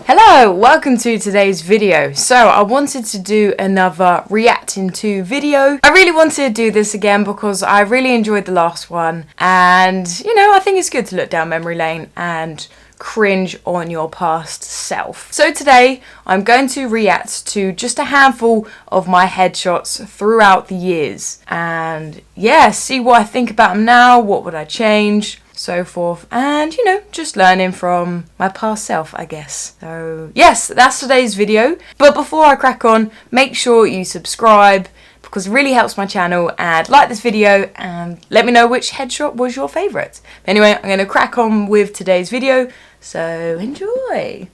Hello, welcome to today's video. So I wanted to do another reacting to video. I really wanted to do this again because I really enjoyed the last one, and I think it's good to look down memory lane and cringe on your past self. So today I'm going to react to just a handful of my headshots throughout the years, and see what I think about them now, what would I change, so forth, and just learning from my past self, I guess. So yes, that's today's video. But before I crack on, make sure you subscribe because it really helps my channel, and like this video and let me know which headshot was your favourite. Anyway, I'm going to crack on with today's video, so enjoy.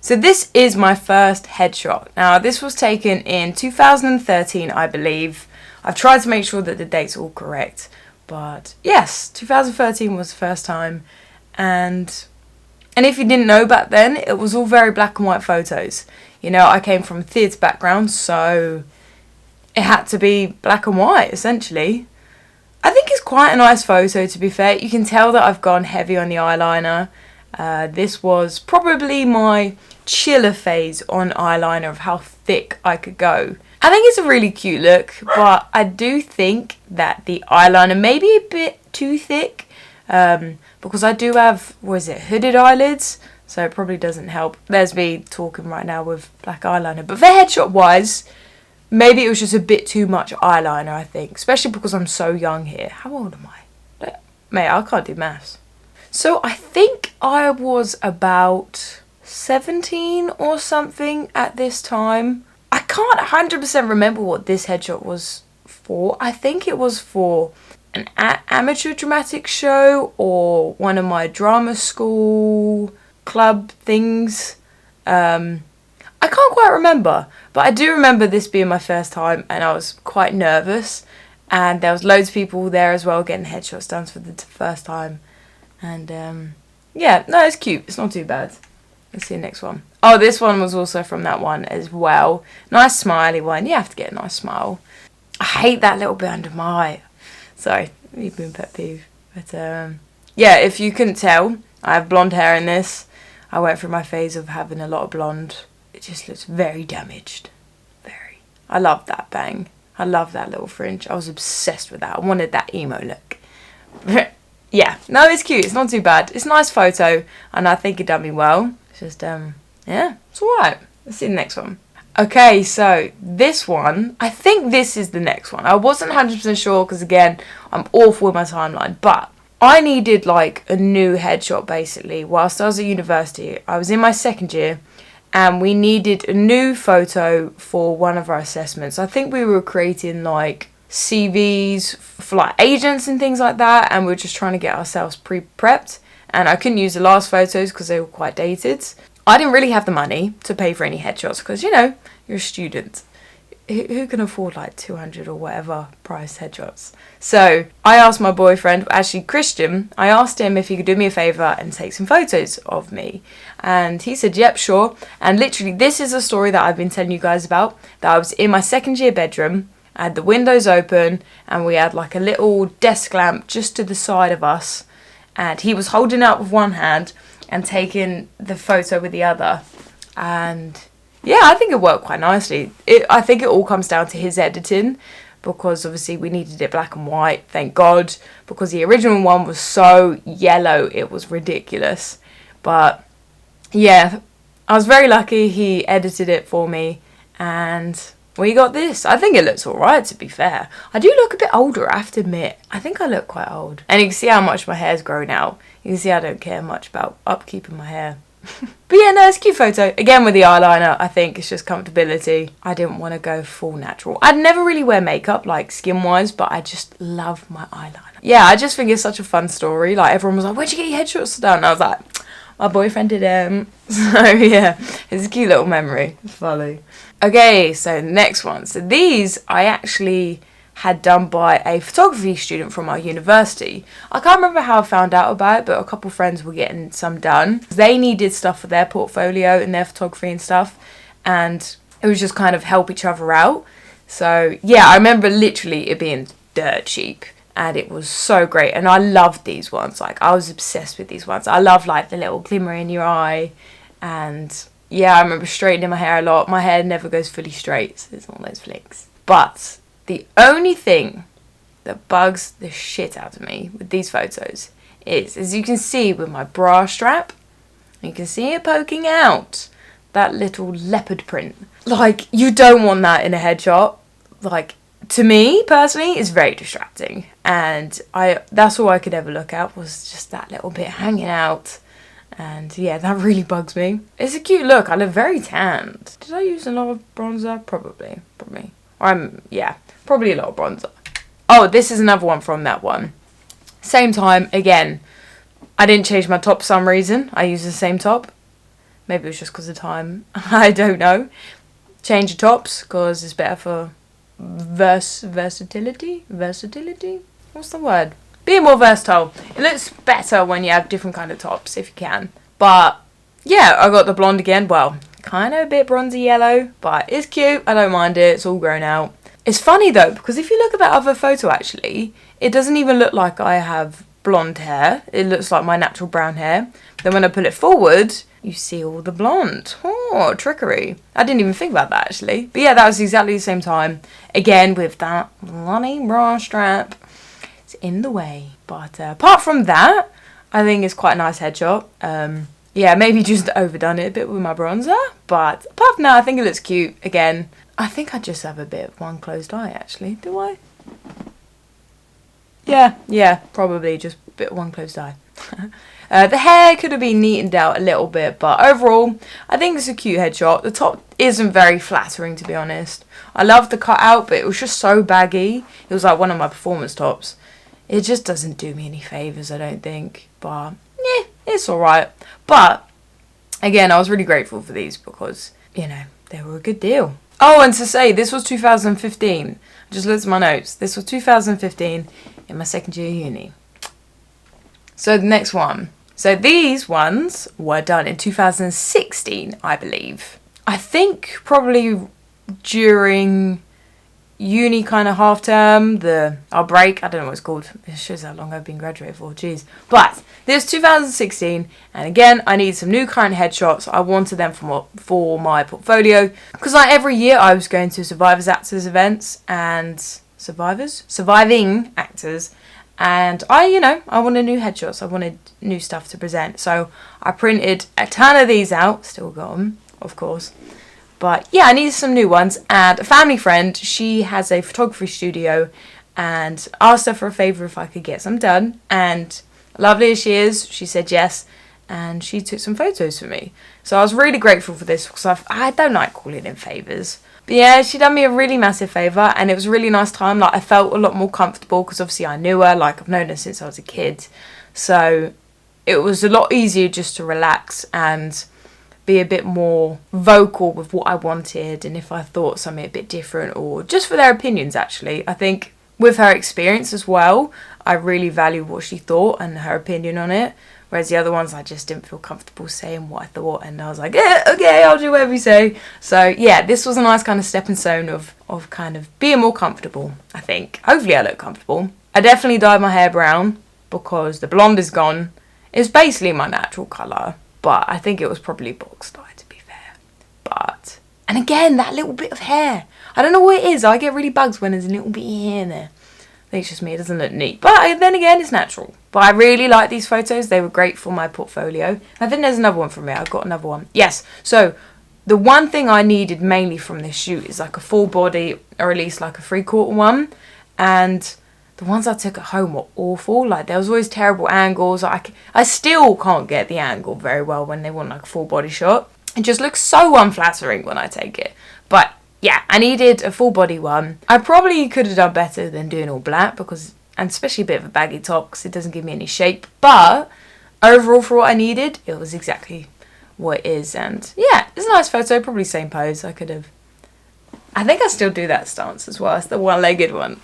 So this is my first headshot. Now this was taken in 2013, I believe. I've tried to make sure that the date's all correct. But yes, 2013 was the first time, and if you didn't know back then, it was all very black and white photos. I came from a theatre background, so it had to be black and white, essentially. I think it's quite a nice photo, to be fair. You can tell that I've gone heavy on the eyeliner. This was probably my chiller phase on eyeliner of how thick I could go. I think it's a really cute look, but I do think that the eyeliner may be a bit too thick, because I do have, hooded eyelids, so it probably doesn't help. There's me talking right now with black eyeliner. But for headshot wise, maybe it was just a bit too much eyeliner, I think, especially because I'm so young here. How old am I? Mate, I can't do maths. So I think I was about 17 or something at this time. I can't 100% remember what this headshot was for. I think it was for an amateur dramatic show or one of my drama school club things. I can't quite remember, but I do remember this being my first time, and I was quite nervous, and there was loads of people there as well getting headshots done for the first time. And no, it's cute. It's not too bad. Let's see the next one. Oh, this one was also from that one as well. Nice smiley one. You have to get a nice smile. I hate that little bit under my eye. Sorry, you've been pet peeve. But if you couldn't tell, I have blonde hair in this. I went through my phase of having a lot of blonde. It just looks very damaged. Very. I love that bang. I love that little fringe. I was obsessed with that. I wanted that emo look. Yeah, no, it's cute. It's not too bad. It's a nice photo, and I think it done me well. It's just, it's alright. Let's see the next one. Okay, so this one, I think this is the next one. I wasn't 100% sure because, again, I'm awful with my timeline. But I needed, a new headshot, basically, whilst I was at university. I was in my second year, and we needed a new photo for one of our assessments. I think we were creating, CVs for agents and things like that, and we were just trying to get ourselves pre-prepped, and I couldn't use the last photos because they were quite dated. I didn't really have the money to pay for any headshots because you're a student. Who can afford 200 or whatever price headshots? So I asked my boyfriend, actually Christian, I asked him if he could do me a favour and take some photos of me, and he said yep, sure. And literally this is a story that I've been telling you guys about, that I was in my second year bedroom. I had the windows open, and we had a little desk lamp just to the side of us, and he was holding it up with one hand and taking the photo with the other, and yeah, I think it worked quite nicely. I think it all comes down to his editing, because obviously we needed it black and white, thank God, because the original one was so yellow it was ridiculous. But yeah, I was very lucky he edited it for me, and we got this. I think it looks alright, to be fair. I do look a bit older, I have to admit. I think I look quite old. And you can see how much my hair's grown out. You can see I don't care much about upkeeping my hair. But yeah, no, it's a cute photo. Again, with the eyeliner, I think it's just comfortability. I didn't want to go full natural. I'd never really wear makeup, skin-wise, but I just love my eyeliner. Yeah, I just think it's such a fun story. Everyone was like, where'd you get your headshots done? And I was like, my boyfriend did them. So yeah, it's a cute little memory. It's funny. Okay, so next one. So these I actually had done by a photography student from our university. I can't remember how I found out about it, but a couple friends were getting some done. They needed stuff for their portfolio and their photography and stuff, and it was just kind of help each other out. So yeah, I remember literally it being dirt cheap, and it was so great, and I loved these ones. I was obsessed with these ones. I love the little glimmer in your eye, And yeah, I remember straightening my hair a lot. My hair never goes fully straight, so there's all those flicks. But the only thing that bugs the shit out of me with these photos is, as you can see with my bra strap, you can see it poking out, that little leopard print. Like, you don't want that in a headshot. Like, to me, personally, it's very distracting. And that's all I could ever look at, was just that little bit hanging out. And yeah, that really bugs me. It's a cute look. I look very tanned. Did I use a lot of bronzer? Probably. Yeah, probably a lot of bronzer. Oh, this is another one from that one. Same time, again. I didn't change my top for some reason. I used the same top. Maybe it was just because of time. I don't know. Change your tops because it's better for versatility. What's the word? Being more versatile. It looks better when you have different kind of tops, if you can. But yeah, I got the blonde again. Well, kind of a bit bronzy yellow, but it's cute. I don't mind it. It's all grown out. It's funny though, because if you look at that other photo, actually, it doesn't even look like I have blonde hair. It looks like my natural brown hair. Then when I pull it forward, you see all the blonde. Oh, trickery. I didn't even think about that, actually. But yeah, that was exactly the same time. Again, with that bloody bra strap. It's in the way. But apart from that, I think it's quite a nice headshot. Yeah, maybe just overdone it a bit with my bronzer. But apart from that, I think it looks cute. Again, I think I just have a bit of one closed eye, actually. Do I? Yeah, probably just a bit of one closed eye. The hair could have been neatened out a little bit, but overall, I think it's a cute headshot. The top isn't very flattering, to be honest. I love the cutout, but it was just so baggy. It was like one of my performance tops. It just doesn't do me any favours, I don't think. But, yeah, it's alright. But, again, I was really grateful for these because, you know, they were a good deal. Oh, and to say, this was 2015. I just looked at my notes. This was 2015 in my second year of uni. So the next one. So these ones were done in 2016, I believe. I think probably during uni kind of half term, our break, I don't know what it's called. It shows how long I've been graduated for, jeez. But this was 2016, and again, I need some new kind of headshots. I wanted them for my portfolio, because like every year I was going to Survivors Actors events, and Surviving Actors, and I wanted new headshots. I wanted new stuff to present. So I printed a ton of these out. Still got them, of course. But yeah, I needed some new ones. And a family friend, she has a photography studio, and asked her for a favour if I could get some done. And lovely as she is, she said yes. And she took some photos for me. So I was really grateful for this, because I don't like calling in favours. But yeah, she done me a really massive favour, and it was a really nice time. Like, I felt a lot more comfortable, because obviously I knew her. Like, I've known her since I was a kid. So it was a lot easier just to relax and be a bit more vocal with what I wanted, and if I thought something a bit different, or just for their opinions, actually. I think with her experience as well, I really value what she thought and her opinion on it. Whereas the other ones, I just didn't feel comfortable saying what I thought, and I was like, yeah, okay, I'll do whatever you say. So yeah, this was a nice kind of stepping stone of kind of being more comfortable, I think. Hopefully I look comfortable. I definitely dyed my hair brown, because the blonde is gone. It's basically my natural colour, but I think it was probably box dye, to be fair. But, and again, that little bit of hair. I don't know what it is. I get really bugs when there's a little bit of hair in there. I think it's just me, it doesn't look neat. But then again, it's natural. But I really like these photos. They were great for my portfolio. I think there's another one from me. I've got another one. Yes. So the one thing I needed mainly from this shoot is like a full body, or at least like a 3/4 one. And the ones I took at home were awful. Like, there was always terrible angles. I still can't get the angle very well when they want like a full body shot. It just looks so unflattering when I take it. But yeah, I needed a full body one. I probably could have done better than doing all black, and especially a bit of a baggy top, because it doesn't give me any shape. But overall, for what I needed, it was exactly what it is. And yeah, it's a nice photo. Probably same pose. I think I still do that stance as well. It's the one-legged one.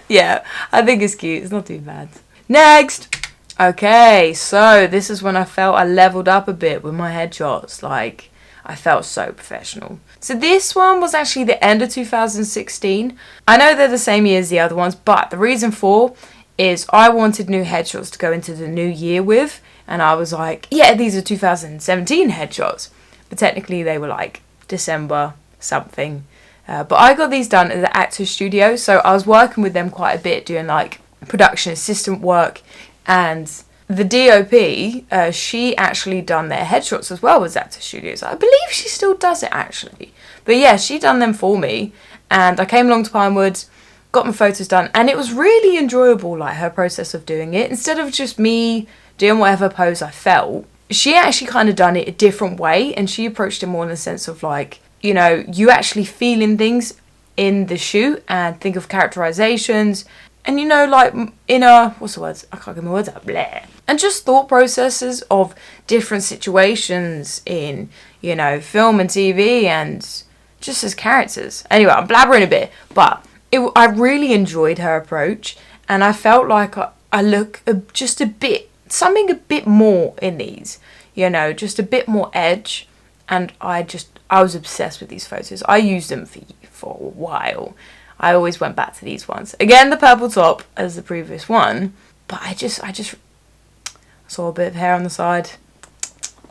Yeah, I think it's cute. It's not too bad. Next! Okay, so this is when I felt I leveled up a bit with my headshots. Like, I felt so professional. So this one was actually the end of 2016. I know they're the same year as the other ones, but the reason for is I wanted new headshots to go into the new year with, And I was like, yeah, these are 2017 headshots. But technically they were like December something. But I got these done at the Actors Studio. So I was working with them quite a bit, doing like production assistant work. And the DOP, she actually done their headshots as well as Actors Studios. I believe she still does it actually. But yeah, she done them for me. And I came along to Pinewood, got my photos done. And it was really enjoyable, like her process of doing it. Instead of just me doing whatever pose I felt, she actually kind of done it a different way. And she approached it more in the sense of like, you know, you actually feeling things in the shoot and think of characterizations and, you know, like inner, what's the words? I can't get my words out. Bleh. And just thought processes of different situations in, you know, film and TV and just as characters. Anyway, I'm blabbering a bit, but I really enjoyed her approach and I felt like I look just a bit, something a bit more in these, you know, just a bit more edge. And I was obsessed with these photos. I used them for a while. I always went back to these ones. Again, the purple top as the previous one. But I just saw a bit of hair on the side.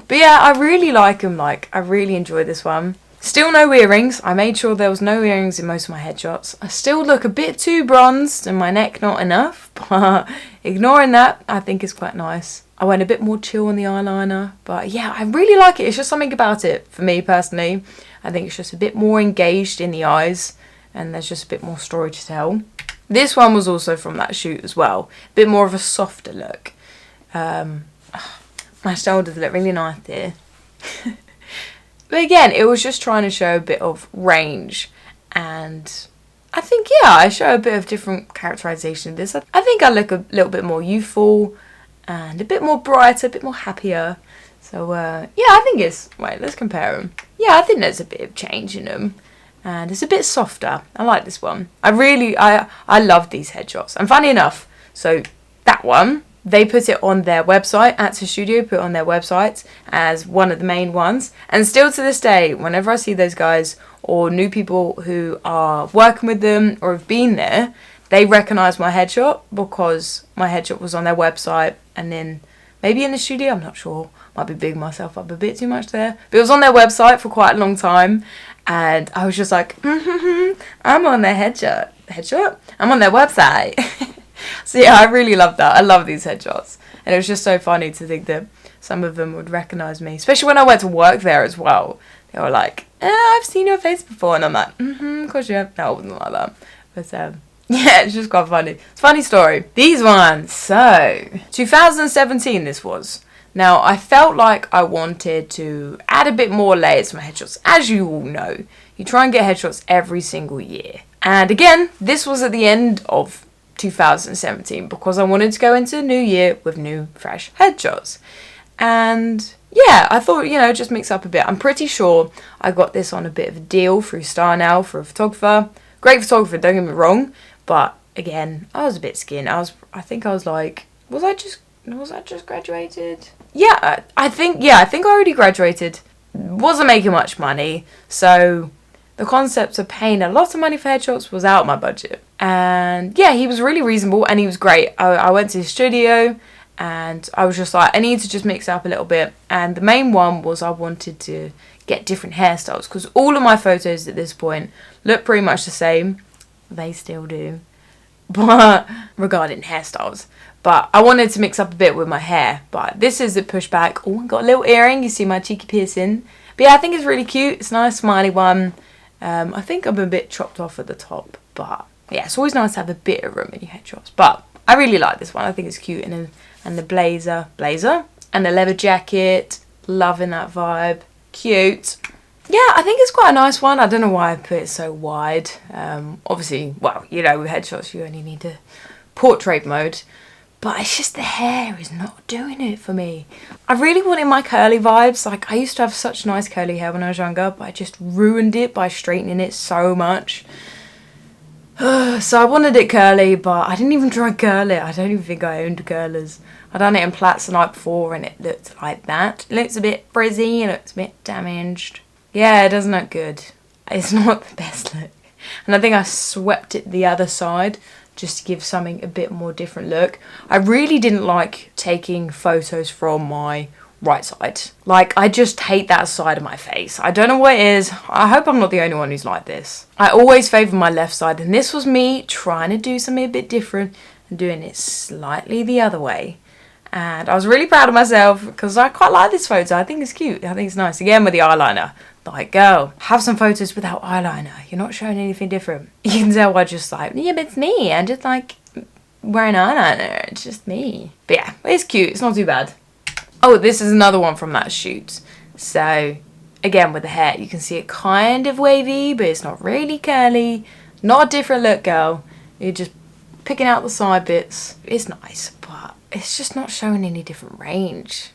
But yeah, I really like them. Like, I really enjoy this one. Still no earrings. I made sure there was no earrings in most of my headshots. I still look a bit too bronzed and my neck not enough. But ignoring that, I think it's quite nice. I went a bit more chill on the eyeliner. But yeah, I really like it. It's just something about it for me personally. I think it's just a bit more engaged in the eyes. And there's just a bit more story to tell. This one was also from that shoot as well. A bit more of a softer look. My shoulders look really nice here. But again, it was just trying to show a bit of range. And I think, yeah, I show a bit of different characterization of this. I think I look a little bit more youthful. And a bit more brighter, a bit more happier. So, yeah, I think it's... Wait, let's compare them. Yeah, I think there's a bit of change in them. And it's a bit softer. I like this one. I love these headshots. And funny enough, so that one, they put it on their website. Actors Studio put it on their website as one of the main ones. And still to this day, whenever I see those guys or new people who are working with them or have been there, they recognise my headshot because my headshot was on their website. And then maybe in the studio, I'm not sure. Might be bigging myself up a bit too much there. But it was on their website for quite a long time. And I was just like, I'm on their headshot. Headshot? I'm on their website. So yeah, I really love that. I love these headshots. And it was just so funny to think that some of them would recognise me. Especially when I went to work there as well. They were like, I've seen your face before. And I'm like, of course you have. No, it wasn't like that. But yeah, it's just quite funny. It's a funny story. These ones. So, 2017 this was. Now, I felt like I wanted to add a bit more layers to my headshots. As you all know, you try and get headshots every single year. And again, this was at the end of 2017 because I wanted to go into the new year with new, fresh headshots. And yeah, I thought, you know, just mix up a bit. I'm pretty sure I got this on a bit of a deal through StarNow for a photographer. Great photographer, don't get me wrong. But again, I was a bit skinned. I think I was like, was I just graduated? Yeah, I think I already graduated. Wasn't making much money, so the concept of paying a lot of money for headshots was out of my budget. And yeah, he was really reasonable and he was great. I went to his studio and I was just like, I need to just mix it up a little bit. And the main one was I wanted to get different hairstyles because all of my photos at this point look pretty much the same. They still do. But regarding hairstyles. But I wanted to mix up a bit with my hair. But this is the pushback. Oh, I got a little earring. You see my cheeky piercing. But yeah, I think it's really cute. It's a nice smiley one. I think I'm a bit chopped off at the top. But yeah, it's always nice to have a bit of room in your headshots. But I really like this one. I think it's cute. And the blazer. And the leather jacket. Loving that vibe. Cute. Yeah, I think it's quite a nice one. I don't know why I put it so wide. Obviously, well, you know, with headshots you only need to portrait mode. But it's just the hair is not doing it for me. I really wanted my curly vibes. Like, I used to have such nice curly hair when I was younger, but I just ruined it by straightening it so much. So I wanted it curly, but I didn't even try curl it. I don't even think I owned curlers. I done it in plaits the night before and it looked like that. It looks a bit frizzy, it looks a bit damaged. Yeah, it doesn't look good. It's not the best look. And I think I swept it the other side just to give something a bit more different look. I really didn't like taking photos from my right side. Like, I just hate that side of my face. I don't know what it is. I hope I'm not the only one who's like this. I always favour my left side, and this was me trying to do something a bit different and doing it slightly the other way. And I was really proud of myself because I quite like this photo. I think it's cute. I think it's nice. Again, with the eyeliner. Like, girl, have some photos without eyeliner. You're not showing anything different. You can tell I just like, yeah, but it's me. I'm just like wearing eyeliner. It's just me. But yeah, it's cute. It's not too bad. Oh, this is another one from that shoot. So, again, with the hair, you can see it kind of wavy, but it's not really curly. Not a different look, girl. You're just picking out the side bits. It's nice, but it's just not showing any different range.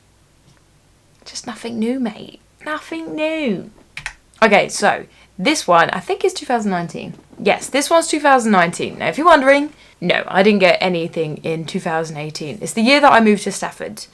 Just nothing new, mate. Nothing new. Okay, so this one, I think is 2019. Yes, this one's 2019. Now, if you're wondering, no, I didn't get anything in 2018. It's the year that I moved to Stafford.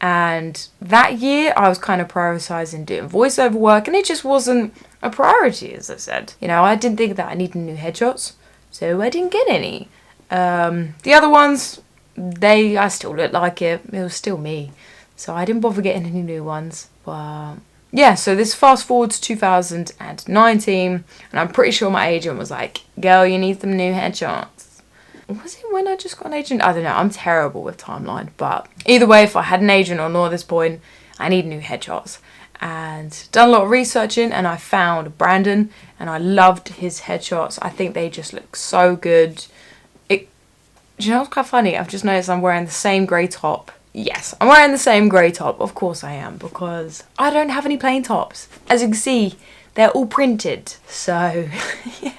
And that year, I was kind of prioritising doing voiceover work, and it just wasn't a priority, as I said. You know, I didn't think that I needed new headshots, so I didn't get any. The other ones, I still looked like it. It was still me. So I didn't bother getting any new ones. But yeah, so this fast forward to 2019, and I'm pretty sure my agent was like, girl, you need some new headshots. Was it when I just got an agent? I don't know. I'm terrible with timeline. But either way, if I had an agent or not at this point, I need new headshots. And done a lot of researching, and I found Brandon, and I loved his headshots. I think they just look so good. Do you know what's quite funny? I've just noticed I'm wearing the same grey top. Yes, I'm wearing the same grey top. Of course I am, because I don't have any plain tops. As you can see, they're all printed. So, yeah.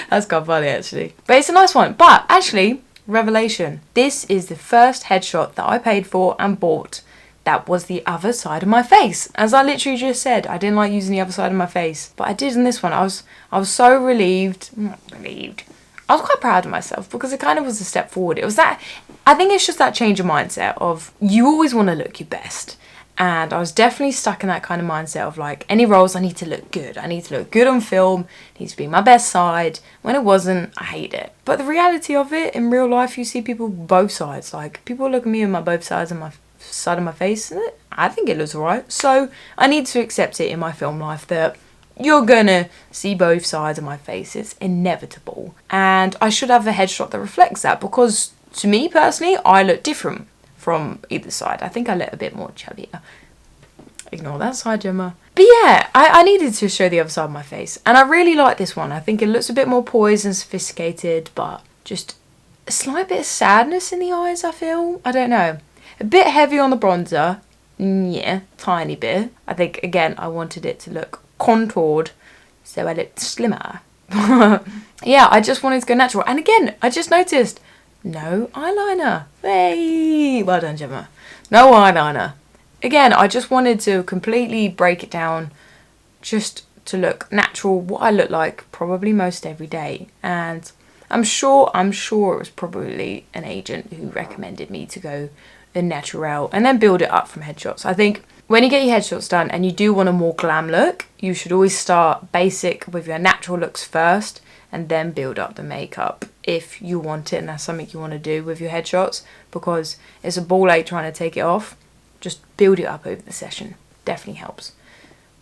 That's quite funny, actually. But it's a nice one. But, actually, revelation. This is the first headshot that I paid for and bought that was the other side of my face. As I literally just said, I didn't like using the other side of my face. But I did in this one. I was so relieved. Not relieved. I was quite proud of myself because it kind of was a step forward. It was that, I think it's just that change of mindset of you always want to look your best. And I was definitely stuck in that kind of mindset of like, any roles, I need to look good. I need to look good on film. It needs to be my best side. When it wasn't, I hate it. But the reality of it, in real life, you see people both sides. Like, people look at me on my both sides of my side of my face, and I think it looks alright. So I need to accept it in my film life that you're gonna see both sides of my face. It's inevitable. And I should have a headshot that reflects that, because to me personally, I look different from either side. I think I look a bit more chubbier. Ignore that side, Gemma. But yeah, I needed to show the other side of my face. And I really like this one. I think it looks a bit more poised and sophisticated, but just a slight bit of sadness in the eyes, I feel. I don't know. A bit heavy on the bronzer. Yeah, tiny bit. I think, again, I wanted it to look contoured, so I looked slimmer. Yeah, I just wanted to go natural. And again, I just noticed, no eyeliner. Hey, well done, Gemma. No eyeliner. Again, I just wanted to completely break it down just to look natural, what I look like probably most every day. And I'm sure it was probably an agent who recommended me to go the natural and then build it up from headshots. I think when you get your headshots done and you do want a more glam look, you should always start basic with your natural looks first and then build up the makeup if you want it and that's something you want to do with your headshots, because it's a ball ache trying to take it off. Just build it up over the session. Definitely helps.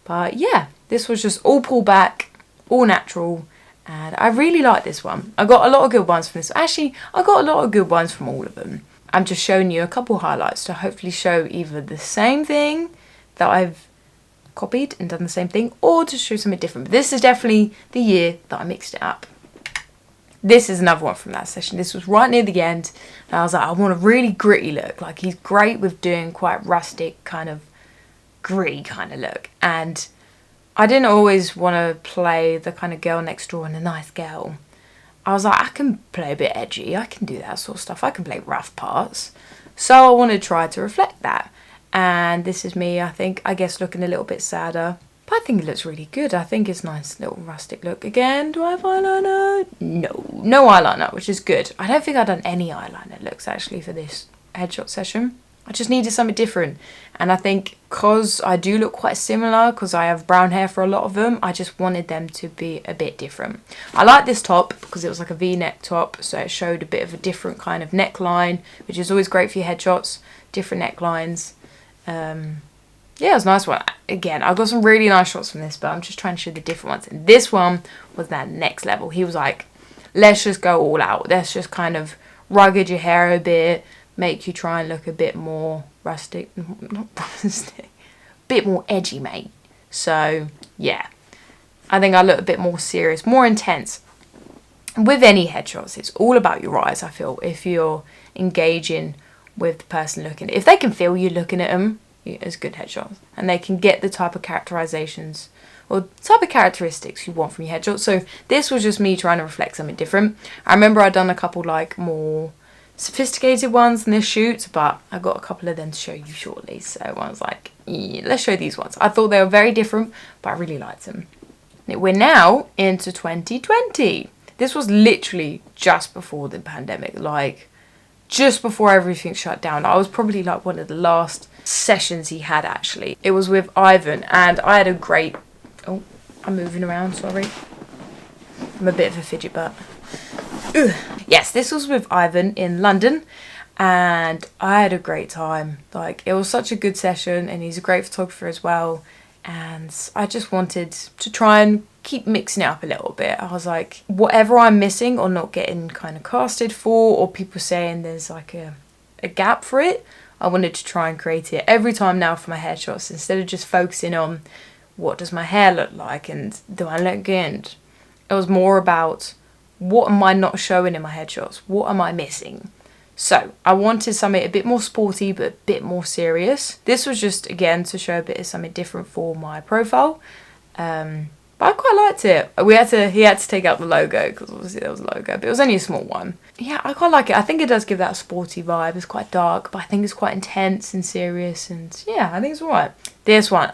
But yeah, this was just all pulled back, all natural, and I really like this one. I got a lot of good ones from this. Actually, I got a lot of good ones from all of them. I'm just showing you a couple highlights to hopefully show either the same thing that I've copied and done the same thing, or to show something different. But this is definitely the year that I mixed it up. This is another one from that session. This was right near the end. And I was like, I want a really gritty look. Like, he's great with doing quite rustic, kind of gritty kind of look. And I didn't always want to play the kind of girl next door and a nice girl. I was like, I can play a bit edgy. I can do that sort of stuff. I can play rough parts. So I wanted to try to reflect that. And this is me, I guess, looking a little bit sadder. But I think it looks really good. I think it's a nice little rustic look. Again, do I have eyeliner? No eyeliner, which is good. I don't think I've done any eyeliner looks, actually, for this headshot session. I just needed something different. And I think because I do look quite similar, because I have brown hair for a lot of them, I just wanted them to be a bit different. I like this top because it was like a V-neck top, so it showed a bit of a different kind of neckline, which is always great for your headshots, different necklines. Yeah, it was a nice one. Again, I got some really nice shots from this, but I'm just trying to show the different ones. And this one was that next level. He was like, let's just go all out. Let's just kind of rugged your hair a bit, make you try and look a bit more rustic. Not rustic. Bit more edgy, mate. So, yeah. I think I look a bit more serious, more intense. With any headshots, it's all about your eyes, I feel. If you're engaging with the person looking. If they can feel you looking at them, it's good headshots. And they can get the type of characterizations or type of characteristics you want from your headshot. So this was just me trying to reflect something different. I remember I'd done a couple like more sophisticated ones in this shoot, but I got a couple of them to show you shortly. So I was like, yeah, let's show these ones. I thought they were very different, but I really liked them. We're now into 2020. This was literally just before the pandemic, like just before everything shut down. I was probably like one of the last sessions he had actually. It was with Ivan, and I had a great... Oh, I'm moving around, sorry. I'm a bit of a fidget butt. Ugh. Yes, this was with Ivan in London, and I had a great time. Like, it was such a good session, and he's a great photographer as well. And I just wanted to try and keep mixing it up a little bit. I was like, whatever I'm missing or not getting kind of casted for, or people saying there's like a gap for it, I wanted to try and create it every time now for my headshots, instead of just focusing on what does my hair look like and do I look good. It was more about what am I not showing in my headshots? What am I missing? So I wanted something a bit more sporty but a bit more serious. This was just, again, to show a bit of something different for my profile. But I quite liked it. He had to take out the logo because obviously there was a logo, but it was only a small one. Yeah, I quite like it. I think it does give that sporty vibe. It's quite dark, but I think it's quite intense and serious, and yeah, I think it's alright. This one,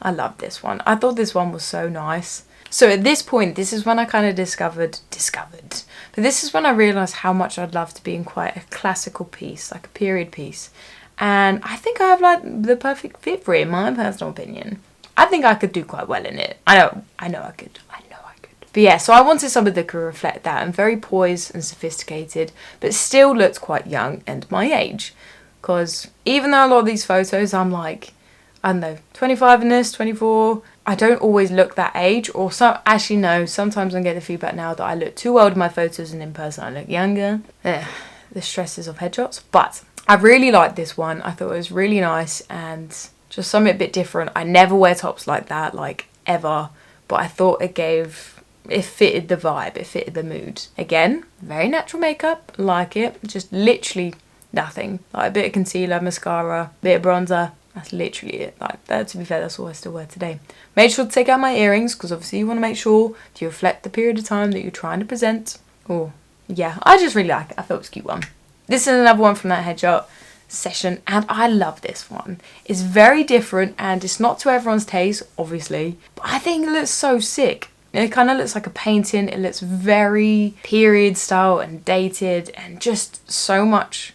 I love this one. I thought this one was so nice. So at this point, this is when I kind of discovered, but this is when I realised how much I'd love to be in quite a classical piece, like a period piece. And I think I have like the perfect fit for it, in my personal opinion. I think I could do quite well in it. I know I could. But yeah, so I wanted something that could reflect that, and very poised and sophisticated, but still looked quite young and my age. Because even though a lot of these photos, I'm like, I don't know, 25 in this, 24, I don't always look that age. Or actually no, sometimes I get the feedback now that I look too old in my photos and in person I look younger. The stresses of headshots. But I really liked this one. I thought it was really nice and just something a bit different. I never wear tops like that, like ever. But I thought it fitted the vibe, it fitted the mood. Again, very natural makeup, like it. Just literally nothing. Like a bit of concealer, mascara, bit of bronzer. That's literally it. Like that, to be fair, that's all I still wear today. Made sure to take out my earrings because obviously you want to make sure to reflect the period of time that you're trying to present. Oh, yeah, I just really like it. I thought it was a cute one. This is another one from that headshot session, and I love this one. It's very different and it's not to everyone's taste, obviously, but I think it looks so sick. It kind of looks like a painting. It looks very period style and dated and just so much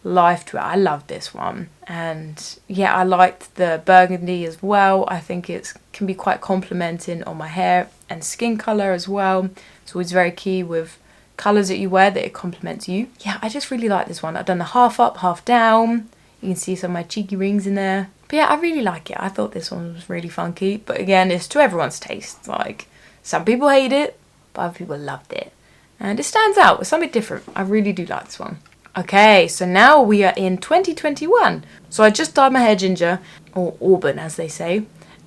life to it. I love this one. And yeah, I liked the burgundy as well. I think it can be quite complimenting on my hair and skin colour as well. It's always very key with colours that you wear that it complements you. Yeah, I just really like this one. I've done the half up, half down. You can see some of my cheeky rings in there. But yeah, I really like it. I thought this one was really funky. But again, it's to everyone's taste. Like, some people hate it, but other people loved it. And it stands out. It's something different. I really do like this one. Okay, so now we are in 2021. So I just dyed my hair ginger, or auburn as they say.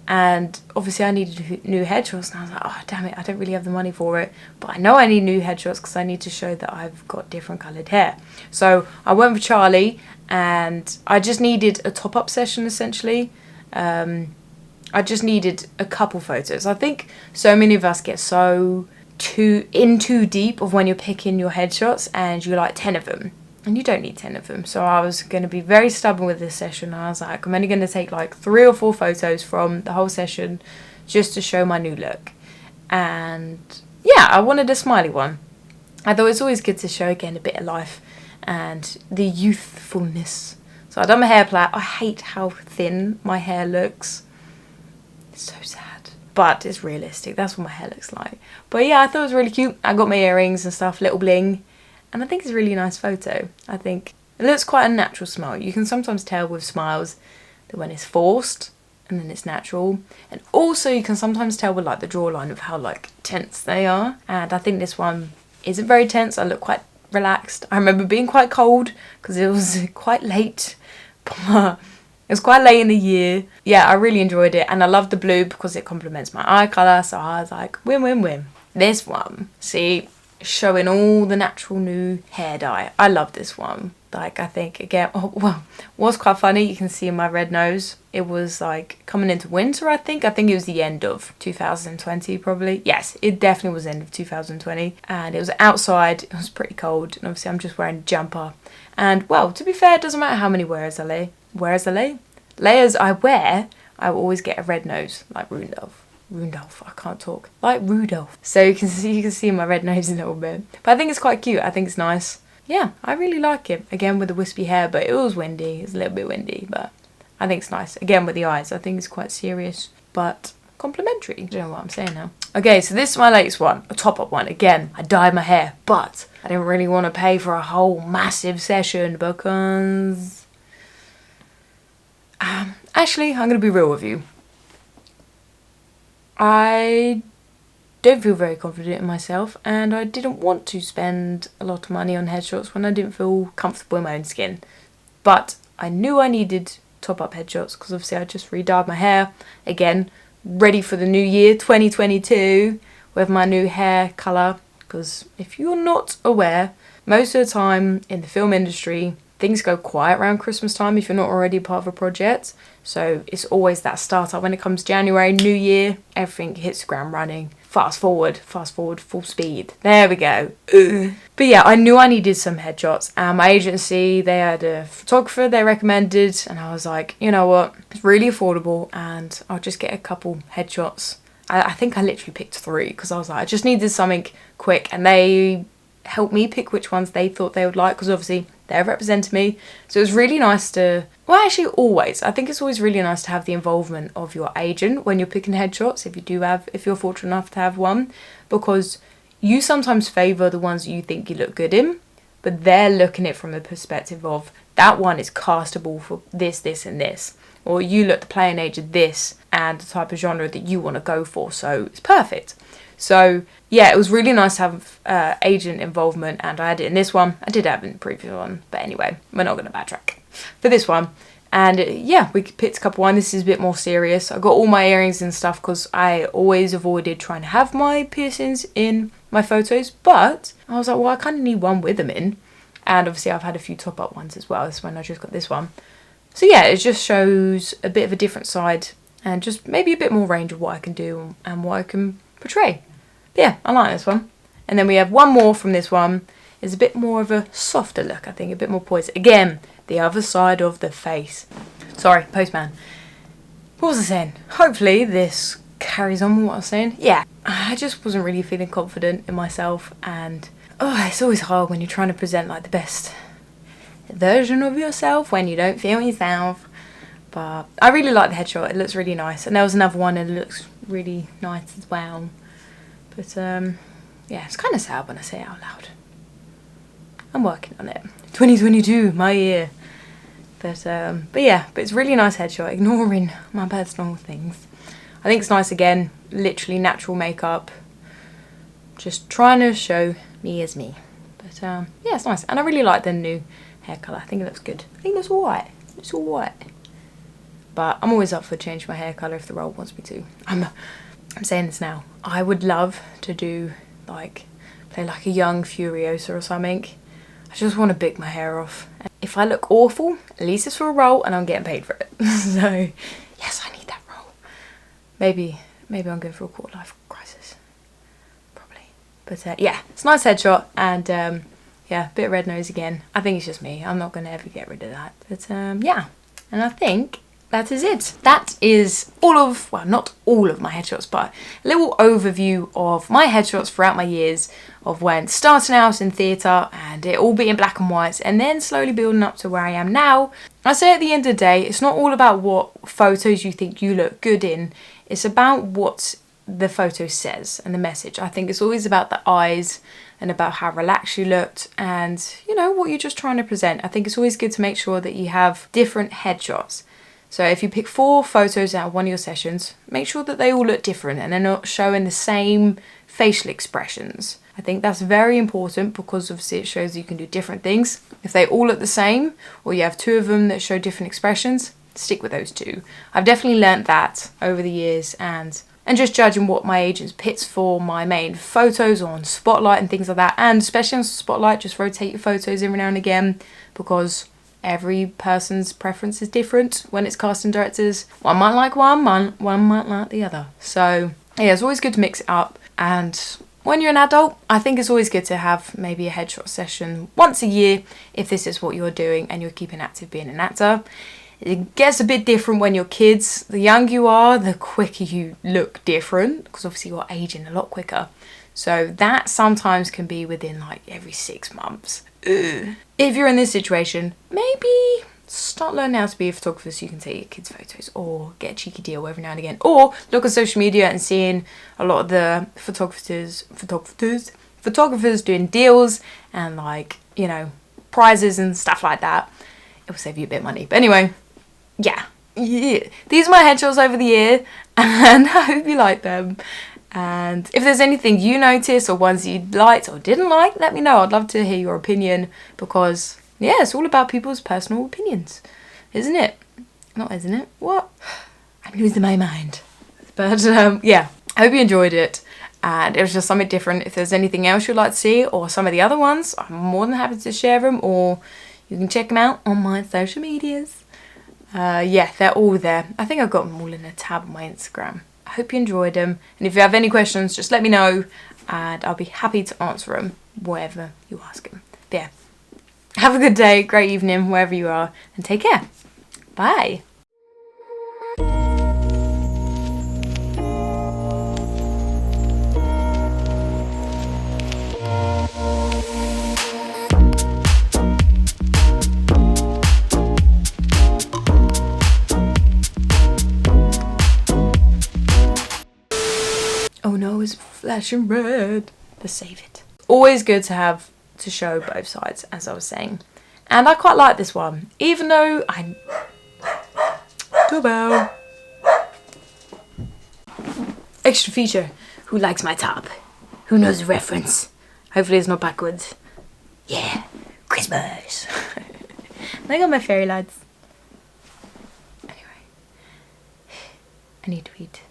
And obviously I needed new headshots, and I was like, oh damn it, I don't really have the money for it. But I know I need new headshots because I need to show that I've got different coloured hair. So I went for Charlie, and I just needed a top-up session essentially. I just needed a couple photos. I think so many of us get so too deep of when you're picking your headshots and you like 10 of them. And you don't need 10 of them. So I was going to be very stubborn with this session. I was like, I'm only going to take like 3 or 4 photos from the whole session just to show my new look. And yeah, I wanted a smiley one. I thought it's always good to show again a bit of life and the youthfulness. So I done my hair plait. I hate how thin my hair looks. It's so sad. But it's realistic. That's what my hair looks like. But yeah, I thought it was really cute. I got my earrings and stuff, little bling. And I think it's a really nice photo. I think it looks quite a natural smile. You can sometimes tell with smiles that when it's forced and then it's natural. And also you can sometimes tell with like the jawline of how like tense they are. And I think this one isn't very tense. I look quite relaxed. I remember being quite cold because it was quite late. It was quite late in the year. Yeah, I really enjoyed it. And I love the blue because it complements my eye colour. So I was like, win, win, win. This one, see, showing all the natural new hair dye. I love this one. Like, I think, again, oh, well, was quite funny. You can see my red nose. It was like coming into winter, I think. I think it was the end of 2020, probably. Yes, it definitely was the end of 2020. And it was outside. It was pretty cold. And obviously, I'm just wearing a jumper. And, well, to be fair, it doesn't matter how many layers I wear, I will always get a red nose, like Rudolph, I can't talk. Like Rudolph. So you can see my red nose a little bit. But I think it's quite cute. I think it's nice. Yeah, I really like it. Again, with the wispy hair, but it was windy. It's a little bit windy, but I think it's nice. Again, with the eyes, I think it's quite serious, but complimentary. I don't know what I'm saying now. Okay, so this is my latest one, a top-up one. Again, I dyed my hair, but I didn't really want to pay for a whole massive session because... actually, I'm going to be real with you. I don't feel very confident in myself, and I didn't want to spend a lot of money on headshots when I didn't feel comfortable in my own skin. But I knew I needed top-up headshots because obviously I just re-dyed my hair. Again, ready for the new year, 2022, with my new hair colour. Because if you're not aware, most of the time in the film industry, things go quiet around Christmas time if you're not already part of a project. So it's always that startup. When it comes January, New Year, everything hits the ground running. Fast forward, full speed. There we go. But yeah, I knew I needed some headshots. And my agency, they had a photographer they recommended. And I was like, you know what? It's really affordable and I'll just get a couple headshots. I think I literally picked 3 because I was like, I just needed something quick. And they helped me pick which ones they thought they would like because obviously they represented me. So it was really nice to, well, actually always, I think it's always really nice to have the involvement of your agent when you're picking headshots, if you're fortunate enough to have one, because you sometimes favour the ones you think you look good in, but they're looking at it from the perspective of that one is castable for this, this and this, or you look the playing age of this and the type of genre that you want to go for, so it's perfect. So yeah, it was really nice to have agent involvement, and I had it in this one. I did have it in the previous one, but anyway, we're not going to backtrack for this one. And yeah, we picked a couple one. This is a bit more serious. I got all my earrings and stuff because I always avoided trying to have my piercings in my photos, but I was like, well, I kind of need one with them in. And obviously I've had a few top up ones as well. This one, I just got this one. So yeah, it just shows a bit of a different side and just maybe a bit more range of what I can do and what I can portray. But yeah, I like this one. And then we have one more from this one. It's a bit more of a softer look, I think, a bit more poised. Again, the other side of the face. Sorry, postman. What was I saying? Hopefully this carries on with what I was saying. Yeah, I just wasn't really feeling confident in myself, and it's always hard when you're trying to present like the best version of yourself when you don't feel yourself. But I really like the headshot. It looks really nice. And there was another one and it looks really nice as well. But yeah, it's kind of sad when I say it out loud. I'm working on it. 2022, my year. But yeah, but it's a really nice headshot, ignoring my personal things. I think it's nice again, literally natural makeup. Just trying to show me as me. But yeah, it's nice. And I really like the new hair colour. I think it looks good. I think it looks alright. It's alright. But I'm always up for changing my hair colour if the role wants me to. I'm saying this now. I would love to do play like a young Furiosa or something. I just want to big my hair off. If I look awful, at least it's for a role and I'm getting paid for it. So yes, I need that role. Maybe I'm going for a quarter life crisis. Probably. But yeah, it's a nice headshot and yeah, bit of red nose again. I think it's just me. I'm not going to ever get rid of that. But yeah, and I think that is it. That is all of, well, not all of my headshots, but a little overview of my headshots throughout my years of when starting out in theatre and it all being black and white and then slowly building up to where I am now. I say at the end of the day, it's not all about what photos you think you look good in. It's about what the photo says and the message. I think it's always about the eyes and about how relaxed you looked and, you know, what you're just trying to present. I think it's always good to make sure that you have different headshots. So if you pick 4 photos out of one of your sessions, make sure that they all look different and they're not showing the same facial expressions. I think that's very important because obviously it shows you can do different things. If they all look the same or you have 2 of them that show different expressions, stick with those 2. I've definitely learnt that over the years and just judging what my agents picks for my main photos on Spotlight and things like that. And especially on Spotlight, just rotate your photos every now and again because every person's preference is different when it's casting directors. One might like one might like the other. So yeah, it's always good to mix it up. And when you're an adult, I think it's always good to have maybe a headshot session once a year if this is what you're doing and you're keeping active being an actor. It gets a bit different when you're kids. The younger you are, the quicker you look different because obviously you're aging a lot quicker. So that sometimes can be within like every 6 months. Ugh. If you're in this situation, maybe start learning how to be a photographer so you can take your kids' photos or get a cheeky deal every now and again. Or look at social media and seeing a lot of the photographers doing deals and like, you know, prizes and stuff like that. It will save you a bit of money. But anyway, yeah. These are my headshots over the year and I hope you like them. And if there's anything you noticed or ones you liked or didn't like, let me know. I'd love to hear your opinion because, yeah, it's all about people's personal opinions, isn't it? Not isn't it? What? I'm losing my mind. But yeah, I hope you enjoyed it. And it was just something different. If there's anything else you'd like to see or some of the other ones, I'm more than happy to share them or you can check them out on my social medias. Yeah, they're all there. I think I've got them all in a tab on my Instagram. I hope you enjoyed them. And if you have any questions, just let me know and I'll be happy to answer them wherever you ask them. But yeah, have a good day, great evening, wherever you are, and take care. Bye. Oh no, it's flashing red. Let's save it. Always good to have to show both sides, as I was saying. And I quite like this one, even though I... Doorbell. Extra feature. Who likes my top? Who knows the reference? Hopefully it's not backwards. Yeah, Christmas. I got my fairy lights. Anyway, I need to eat.